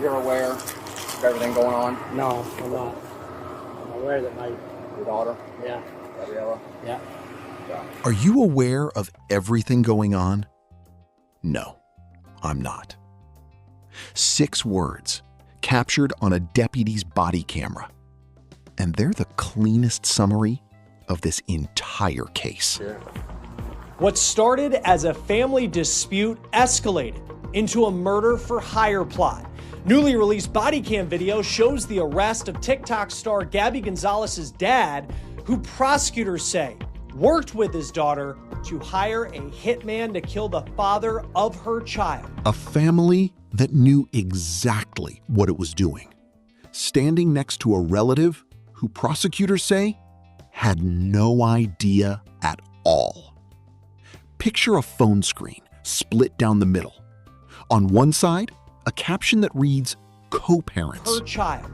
You're aware of everything going on? No, I'm not. I'm aware that Your daughter? yeah. Gabriella? Yeah. Are you aware of everything going on? No, I'm not. 6 words captured on a deputy's body camera. And they're the cleanest summary of this entire case. What started as a family dispute escalated into a murder for hire plot. Newly released body cam video shows the arrest of TikTok star Gabby Gonzalez's dad, who prosecutors say worked with his daughter to hire a hitman to kill the father of her child. A family that knew exactly what it was doing, standing next to a relative who prosecutors say had no idea at all. Picture a phone screen split down the middle. On one side, a caption that reads, co-parents. Her child.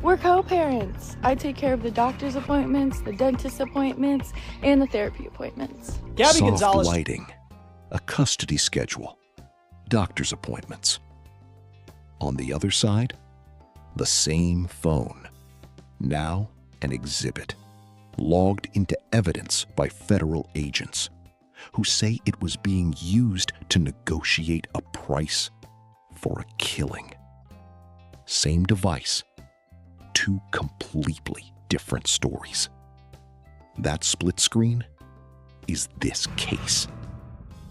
We're co-parents. I take care of the doctor's appointments, the dentist appointments, and the therapy appointments. Gabby Soft Gonzalez. lighting, a custody schedule, doctor's appointments. On the other side, the same phone, now an exhibit, logged into evidence by federal agents who say it was being used to negotiate a price for a killing. Same device, 2 completely different stories. That split screen is this case.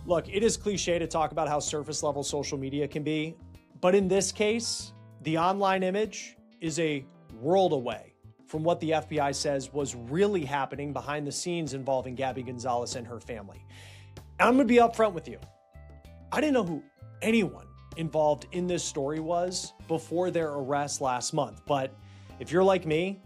Look, it is cliche to talk about how surface level social media can be, but in this case, the online image is a world away from what the FBI says was really happening behind the scenes involving Gabby Gonzalez and her family. I'm gonna be upfront with you. I didn't know who anyone involved in this story was before their arrest last month, but if you're like me,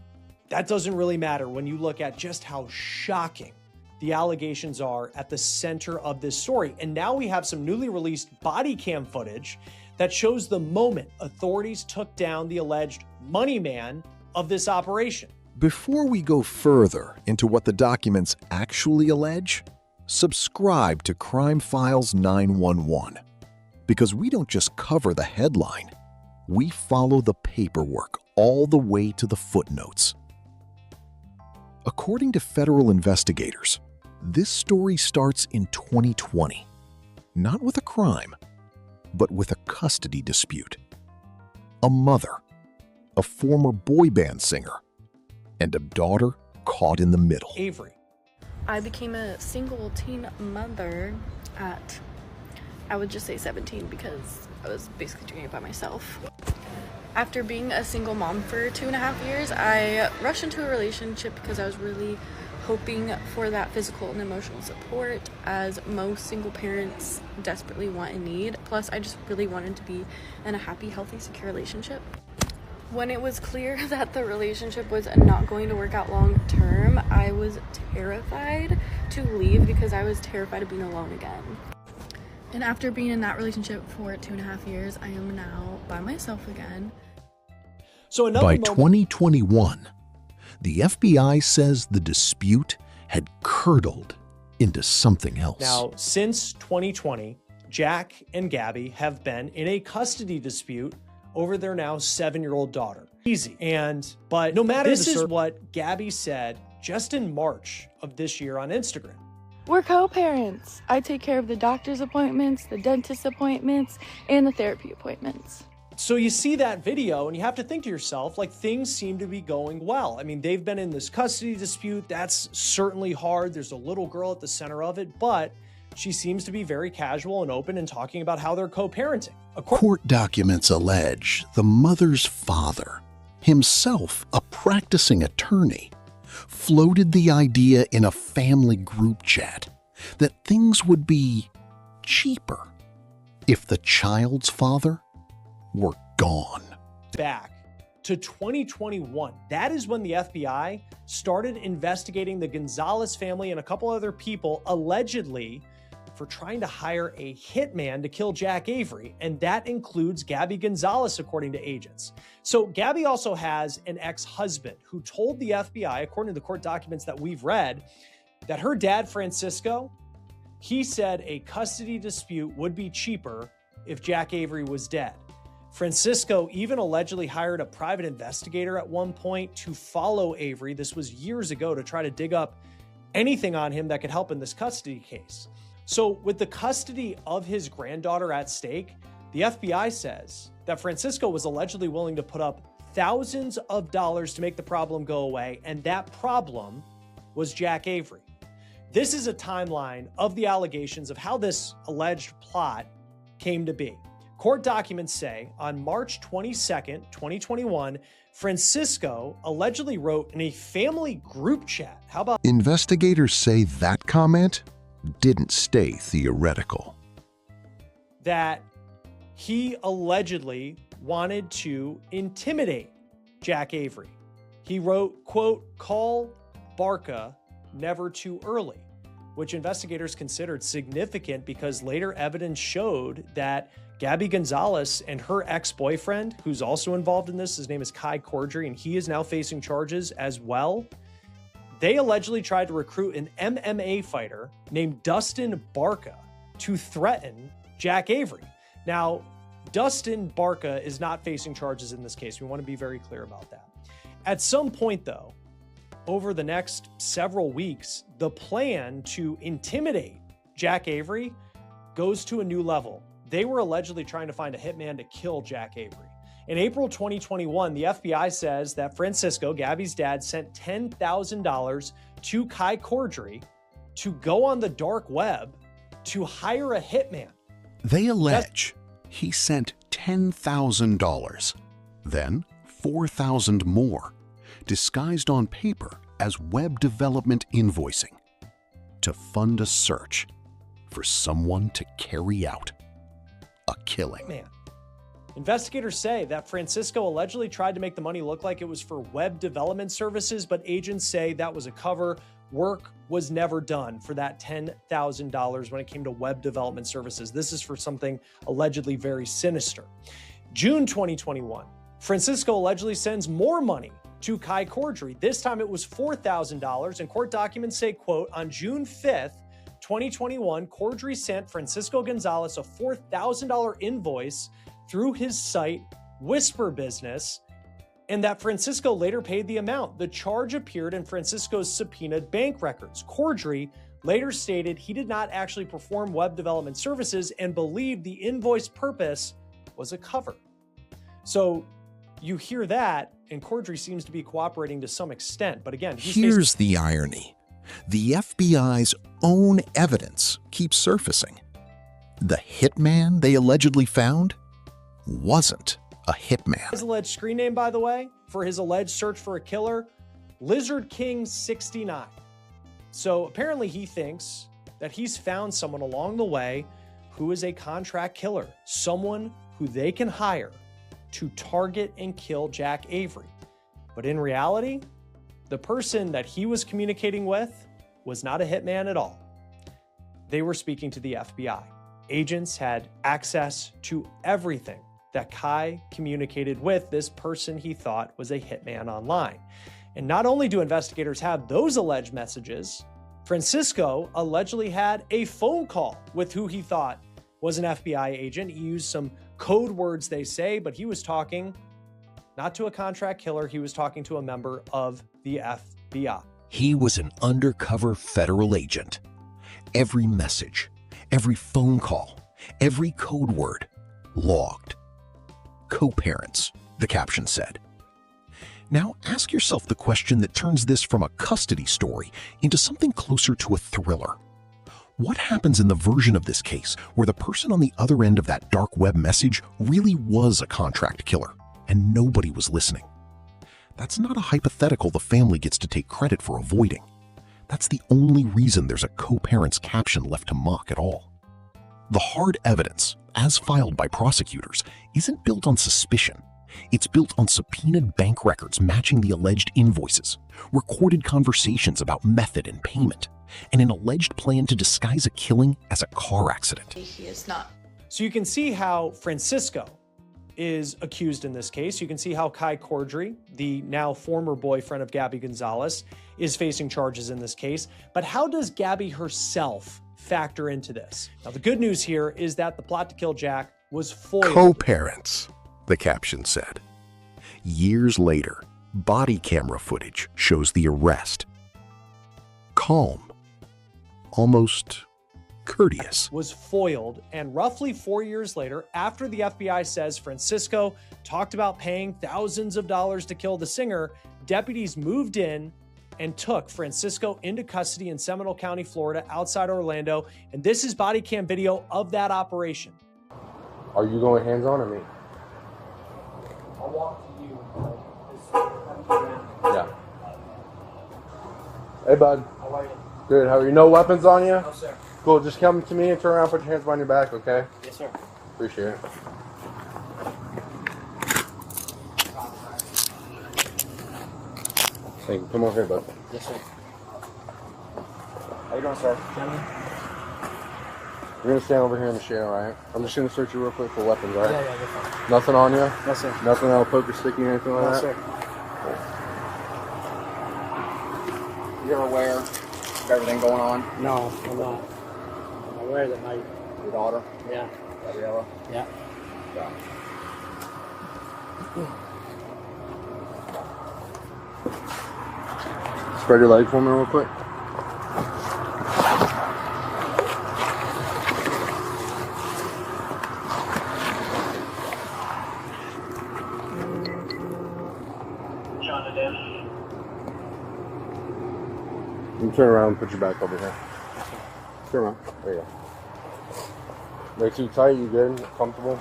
that doesn't really matter when you look at just how shocking the allegations are at the center of this story. And now we have some newly released body cam footage that shows the moment authorities took down the alleged money man of this operation. Before we go further into what the documents actually allege, subscribe to Crime Files 911, because we don't just cover the headline, we follow the paperwork all the way to the footnotes. According to federal investigators, this story starts in 2020, not with a crime, but with a custody dispute. A mother, a former boy band singer, and a daughter caught in the middle. Avery. I became a single teen mother at, I would just say 17, because I was basically doing it by myself. After being a single mom for 2.5 years, I rushed into a relationship because I was really hoping for that physical and emotional support, as most single parents desperately want and need. Plus, I just really wanted to be in a happy, healthy, secure relationship. When it was clear that the relationship was not going to work out long term, I was terrified to leave because I was terrified of being alone again. And after being in that relationship for 2.5 years, I am now by myself again. So another By moment. 2021, the FBI says the dispute had curdled into something else. Now, since 2020, Jack and Gabby have been in a custody dispute over their now 7-year-old daughter. Easy. But no matter, this is what Gabby said just in March of this year on Instagram. We're co-parents. I take care of the doctor's appointments, the dentist appointments, and the therapy appointments. So you see that video and you have to think to yourself, like, things seem to be going well. I mean, they've been in this custody dispute. That's certainly hard. There's a little girl at the center of it, but she seems to be very casual and open and talking about how they're co-parenting. Court documents allege the mother's father, himself a practicing attorney, floated the idea in a family group chat that things would be cheaper if the child's father were gone. Back to 2021. That is when the FBI started investigating the Gonzalez family and a couple other people allegedly for trying to hire a hitman to kill Jack Avery, and that includes Gabby Gonzalez, according to agents. So Gabby also has an ex-husband who told the FBI, according to the court documents that we've read, that her dad, Francisco, he said a custody dispute would be cheaper if Jack Avery was dead. Francisco even allegedly hired a private investigator at one point to follow Avery. This was years ago, to try to dig up anything on him that could help in this custody case. So with the custody of his granddaughter at stake, the FBI says that Francisco was allegedly willing to put up thousands of dollars to make the problem go away, and that problem was Jack Avery. This is a timeline of the allegations of how this alleged plot came to be. Court documents say on March 22nd, 2021, Francisco allegedly wrote in a family group chat. How about Investigators say that comment didn't stay theoretical. that he allegedly wanted to intimidate Jack Avery? He wrote, quote, "Call Barca never too early," which investigators considered significant because later evidence showed that Gabby Gonzalez and her ex-boyfriend, who's also involved in this, his name is Kai Cordry, and he is now facing charges as well. They allegedly tried to recruit an MMA fighter named Dustin Barca to threaten Jack Avery. Now, Dustin Barca is not facing charges in this case. We want to be very clear about that. At some point, though, over the next several weeks, the plan to intimidate Jack Avery goes to a new level. They were allegedly trying to find a hitman to kill Jack Avery. In April 2021, the FBI says that Francisco, Gabby's dad, sent $10,000 to Kai Cordry to go on the dark web to hire a hitman. They allege he sent $10,000, then $4,000 more, disguised on paper as web development invoicing, to fund a search for someone to carry out a killing. Man. Investigators say that Francisco allegedly tried to make the money look like it was for web development services, but agents say that was a cover. Work was never done for that $10,000 when it came to web development services. This is for something allegedly very sinister. June 2021, Francisco allegedly sends more money to Kai Cordry. This time it was $4,000, and court documents say, quote, on June 5th, 2021, Cordry sent Francisco Gonzalez a $4,000 invoice through his site, Whisper Business, and that Francisco later paid the amount. The charge appeared in Francisco's subpoenaed bank records. Cordry later stated he did not actually perform web development services and believed the invoice purpose was a cover. So you hear that, and Cordry seems to be cooperating to some extent. But again, here's the irony. The FBI's own evidence keeps surfacing. The hitman they allegedly found wasn't a hitman. His alleged screen name, by the way, for his alleged search for a killer, Lizard King 69. So apparently he thinks that he's found someone along the way who is a contract killer, someone who they can hire to target and kill Jack Avery. But in reality, the person that he was communicating with was not a hitman at all. They were speaking to the FBI. Agents had access to everything that Kai communicated with this person he thought was a hitman online. And not only do investigators have those alleged messages, Francisco allegedly had a phone call with who he thought was an FBI agent. He used some code words, they say, but he was talking not to a contract killer, he was talking to a member of the FBI. He was an undercover federal agent. Every message, every phone call, every code word logged. Co-parents, the caption said. Now ask yourself the question that turns this from a custody story into something closer to a thriller. What happens in the version of this case where the person on the other end of that dark web message really was a contract killer and nobody was listening? That's not a hypothetical the family gets to take credit for avoiding. That's the only reason there's a co-parent's caption left to mock at all. The hard evidence, as filed by prosecutors, isn't built on suspicion. It's built on subpoenaed bank records matching the alleged invoices, recorded conversations about method and payment, and an alleged plan to disguise a killing as a car accident. He is not. So you can see how Francisco is accused in this case. You can see how Kai Cordry, the now former boyfriend of Gabby Gonzalez, is facing charges in this case. But how does Gabby herself factor into this? Now, the good news here is that the plot to kill Jack was foiled. Co-parents. the caption said. Years later, body camera footage shows the arrest. Calm, almost courteous. Was foiled, and roughly 4 years later, after the FBI says Francisco talked about paying thousands of dollars to kill the singer, deputies moved in and took Francisco into custody in Seminole County, Florida, outside Orlando, and this is body cam video of that operation. Are you going hands-on or me? I'll walk to you. Yeah. Hey, bud. How are you? Good. How are you? No weapons on you? No, sir. Cool. Just come to me and turn around, put your hands behind your back, okay? Yes, sir. Appreciate it. Thank you. Come over here, bud. Yes, sir. How you doing, sir? Gentlemen? You're gonna stand over here in the shade, alright? I'm just gonna search you real quick for weapons, alright? Yeah, you're fine. Nothing on you? No, sir. Nothing that'll poke or stick you or anything like No, that? sir. You're aware of everything going on? No, I'm not. I'm aware that my... Your daughter? Yeah. Gabriella? Yeah. Yeah. Spread your leg for me real quick. You turn around and put your back over here. Turn around. There you go. They're too tight, you good? Comfortable?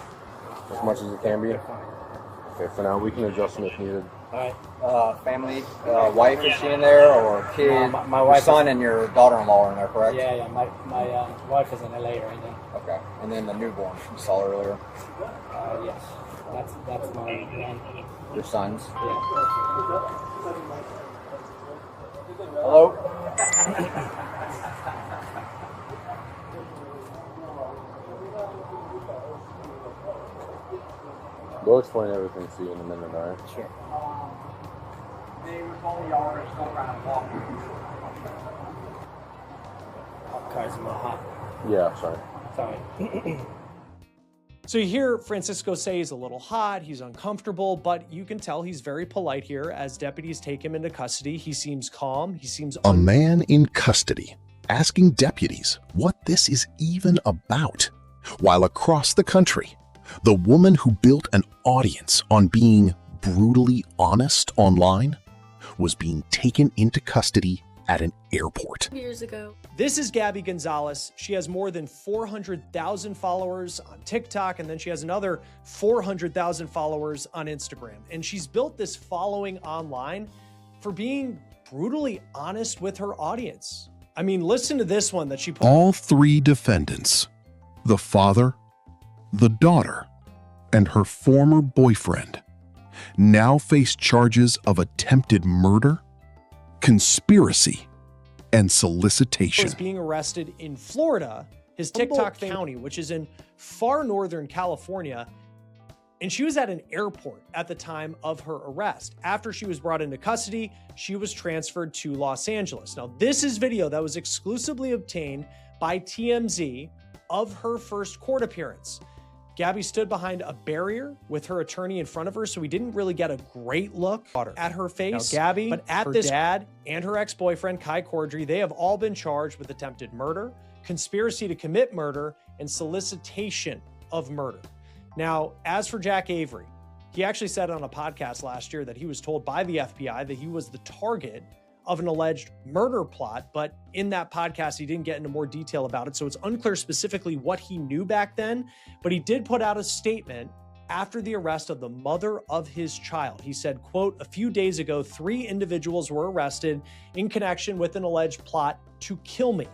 As much as it can be? Okay, for now we can adjust them if needed. Alright. Family, wife, is she in there, or kid? No, my your wife son and your daughter-in-law are in there, correct? Yeah, yeah. My wife is in LA right now. Okay. And then the newborn you saw earlier. Yes. That's my man. Your sons. Yeah. Hello? We'll explain everything to you in a minute, alright? Sure. Car's a little hot. Yeah, sorry. Sorry. So you hear Francisco say he's a little hot, he's uncomfortable, but you can tell he's very polite here as deputies take him into custody. He seems calm, he seems... A man in custody asking deputies what this is even about, while across the country, the woman who built an audience on being brutally honest online was being taken into custody at an airport. Years ago. This is Gabby Gonzalez. She has more than 400,000 followers on TikTok, and then she has another 400,000 followers on Instagram. And she's built this following online for being brutally honest with her audience. I mean, listen to this one that she put. All three defendants, the father, the daughter, and her former boyfriend, now face charges of attempted murder, conspiracy, and solicitation. Was being arrested in Florida, his TikTok county, which is in far northern California, and she was at an airport at the time of her arrest. After she was brought into custody, she was transferred to Los Angeles. Now, this is video that was exclusively obtained by TMZ of her first court appearance. Gabby stood behind a barrier with her attorney in front of her, so we didn't really get a great look at her face. Now, Gabby, but at her dad and her ex-boyfriend, Kai Cordry, they have all been charged with attempted murder, conspiracy to commit murder, and solicitation of murder. Now, as for Jack Avery, he actually said on a podcast last year that he was told by the FBI that he was the target of an alleged murder plot, but in that podcast, he didn't get into more detail about it, so it's unclear specifically what he knew back then, but he did put out a statement after the arrest of the mother of his child. He said, quote, "A few days ago, 3 individuals were arrested in connection with an alleged plot to kill me.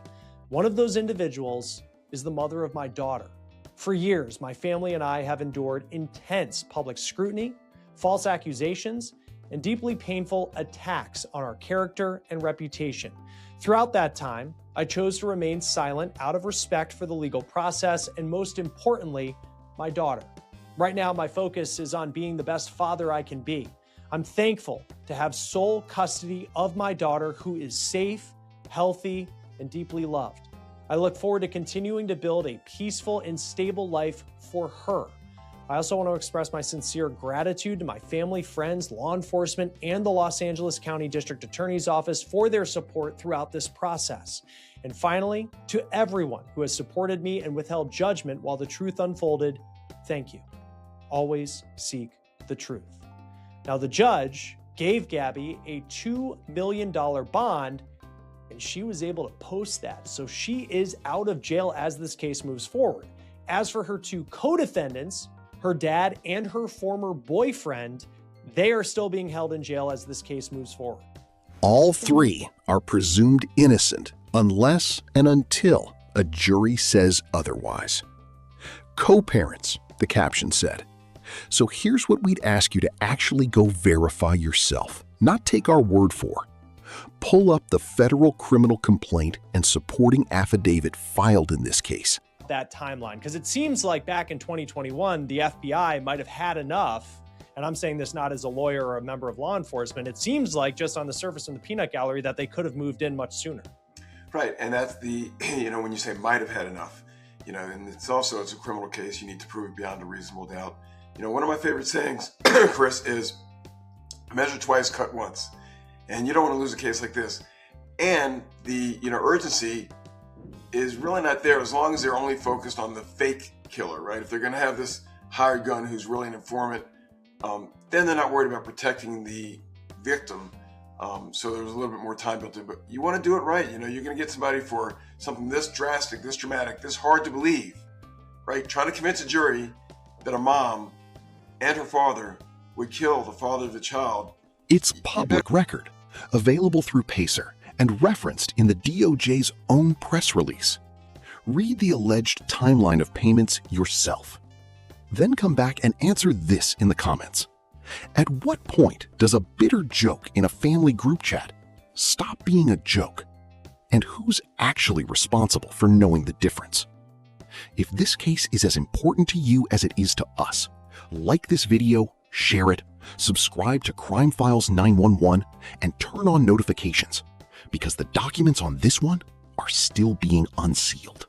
One of those individuals is the mother of my daughter. For years, my family and I have endured intense public scrutiny, false accusations, and deeply painful attacks on our character and reputation. Throughout that time, I chose to remain silent out of respect for the legal process and, most importantly, my daughter. Right now, my focus is on being the best father I can be. I'm thankful to have sole custody of my daughter, who is safe, healthy, and deeply loved. I look forward to continuing to build a peaceful and stable life for her. I also want to express my sincere gratitude to my family, friends, law enforcement, and the Los Angeles County District Attorney's Office for their support throughout this process. And finally, to everyone who has supported me and withheld judgment while the truth unfolded, thank you. Always seek the truth. Now, the judge gave Gabby a $2 million bond, and she was able to post that. So she is out of jail as this case moves forward. As for her two co-defendants, her dad and her former boyfriend, they are still being held in jail as this case moves forward. All three are presumed innocent unless and until a jury says otherwise. Co-parents, the caption said. So here's what we'd ask you to actually go verify yourself, not take our word for. Pull up the federal criminal complaint and supporting affidavit filed in this case. That timeline, because it seems like back in 2021, the FBI might have had enough, and I'm saying this not as a lawyer or a member of law enforcement, it seems like just on the surface in the peanut gallery that they could have moved in much sooner. Right, and that's the, when you say might have had enough, and it's also, it's a criminal case, you need to prove beyond a reasonable doubt. One of my favorite sayings, Chris, is measure twice, cut once. And you don't want to lose a case like this. And the, urgency is really not there as long as they're only focused on the fake killer, right? If they're going to have this hired gun who's really an informant, then they're not worried about protecting the victim. So there's a little bit more time built in, but you want to do it right. You're going to get somebody for something this drastic, this dramatic, this hard to believe, right? Trying to convince a jury that a mom and her father would kill the father of the child. It's public record, available through Pacer and referenced in the DOJ's own press release. Read the alleged timeline of payments yourself. Then come back and answer this in the comments. At what point does a bitter joke in a family group chat stop being a joke? And who's actually responsible for knowing the difference? If this case is as important to you as it is to us, like this video, share it, subscribe to Crime Files 911, and turn on notifications, because the documents on this one are still being unsealed.